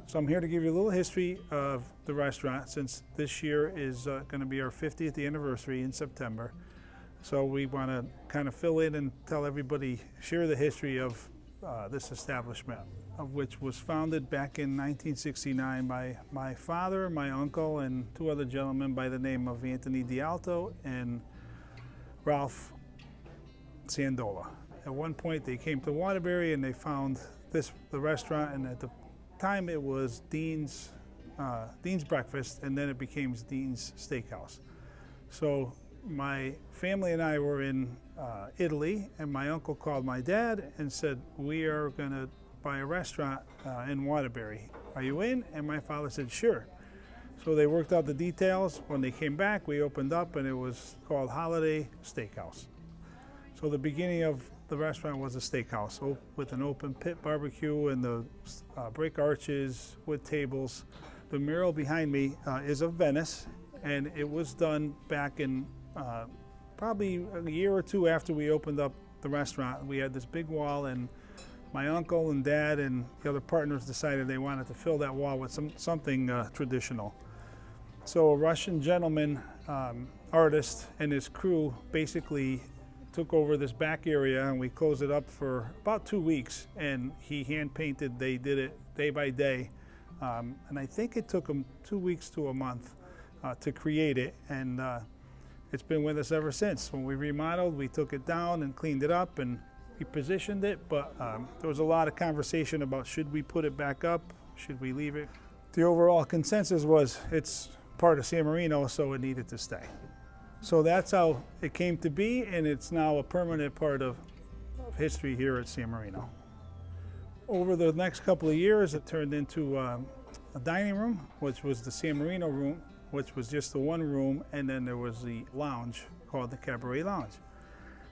So I'm here to give you a little history of the restaurant since this year is going to be our 50th anniversary in September. So we want to kind of fill in and tell everybody, share the history of this establishment, of which was founded back in 1969 by my father, my uncle, and two other gentlemen by the name of Anthony D'Alto and Ralph Sandola. At one point they came to Waterbury and they found the restaurant, and at the time it was Dean's Breakfast, and then it became Dean's Steakhouse. So my family and I were in Italy, and my uncle called my dad and said, we are going to buy a restaurant in Waterbury. Are you in? And my father said, sure. So they worked out the details. When they came back, we opened up, and it was called Holiday Steakhouse. So the beginning of the restaurant was a steakhouse with an open pit barbecue and the brick arches with tables. The mural behind me is of Venice, and it was done back in probably a year or two after we opened up the restaurant. We had this big wall, and my uncle and dad and the other partners decided they wanted to fill that wall with something traditional. So a Russian gentleman, artist, and his crew basically took over this back area, and we closed it up for about 2 weeks, and he hand painted. They did it day by day, and I think it took him 2 weeks to a month to create it, and it's been with us ever since. When we remodeled, we took it down and cleaned it up and repositioned it, but there was a lot of conversation about should we put it back up, should we leave it. The overall consensus was it's part of San Marino, so it needed to stay. So that's how it came to be, and it's now a permanent part of history here at San Marino. Over the next couple of years, it turned into a dining room, which was the San Marino room, which was just the one room, and then there was the lounge called the Cabaret Lounge.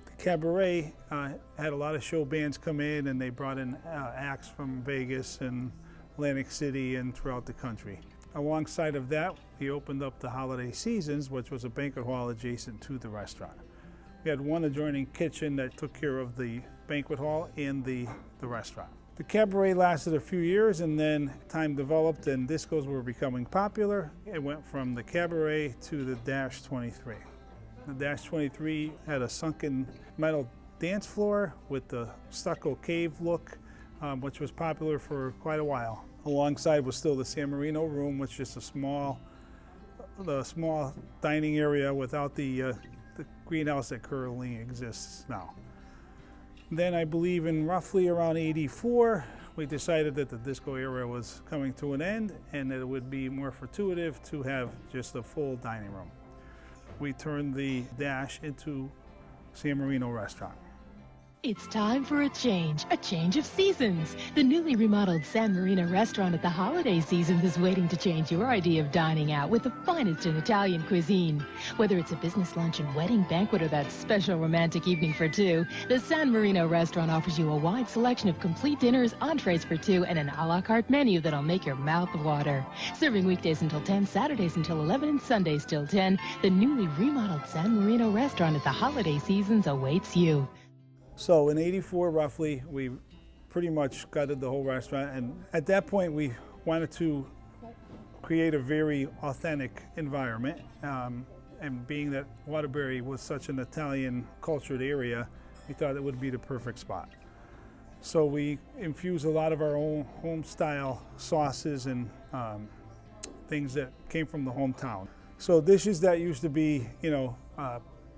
The Cabaret had a lot of show bands come in, and they brought in acts from Vegas and Atlantic City and throughout the country. Alongside of that, we opened up the Holiday Seasons, which was a banquet hall adjacent to the restaurant. We had one adjoining kitchen that took care of the banquet hall and the restaurant. The Cabaret lasted a few years, and then time developed and discos were becoming popular. It went from the Cabaret to the Dash 23. The Dash 23 had a sunken metal dance floor with the stucco cave look, which was popular for quite a while. Alongside was still the San Marino room, which is the small dining area without the greenhouse that currently exists now. Then I believe in roughly around '84, we decided that the disco era was coming to an end and that it would be more fortuitous to have just a full dining room. We turned the Dash into San Marino Restaurant. It's time for a change of seasons. The newly remodeled San Marino Restaurant at the holiday season is waiting to change your idea of dining out with the finest in Italian cuisine. Whether it's a business luncheon, wedding banquet, or that special romantic evening for two, the San Marino Restaurant offers you a wide selection of complete dinners, entrees for two, and an a la carte menu that'll make your mouth water. Serving weekdays until 10, Saturdays until 11, and Sundays till 10, the newly remodeled San Marino Restaurant at the holiday seasons awaits you. So in '84, roughly, we pretty much gutted the whole restaurant, and at that point we wanted to create a very authentic environment, and being that Waterbury was such an Italian cultured area, we thought it would be the perfect spot. So we infused a lot of our own home style sauces and things that came from the hometown. So dishes that used to be,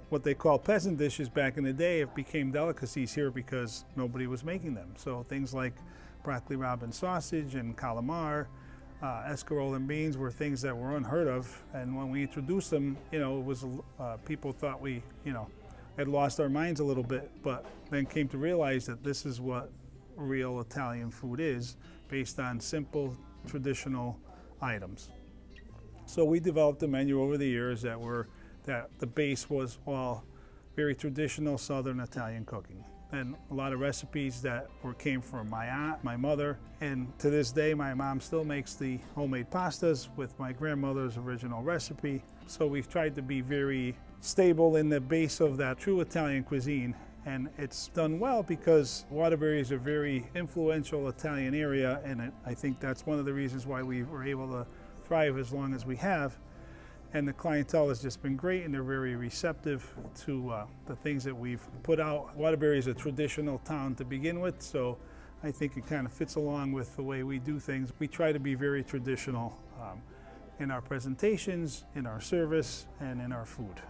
what they call peasant dishes back in the day, it became delicacies here because nobody was making them. So things like broccoli robin sausage and calamari, escarole and beans were things that were unheard of. And when we introduced them, it was people thought we, had lost our minds a little bit, but then came to realize that this is what real Italian food is, based on simple, traditional items. So we developed a menu over the years that the base was all very traditional Southern Italian cooking. And a lot of recipes that came from my aunt, my mother, and to this day my mom still makes the homemade pastas with my grandmother's original recipe. So we've tried to be very stable in the base of that true Italian cuisine And it's done well because Waterbury is a very influential Italian area, and I think that's one of the reasons why we were able to thrive as long as we have. And the clientele has just been great, and they're very receptive to the things that we've put out. Waterbury is a traditional town to begin with, so I think it kind of fits along with the way we do things. We try to be very traditional in our presentations, in our service, and in our food.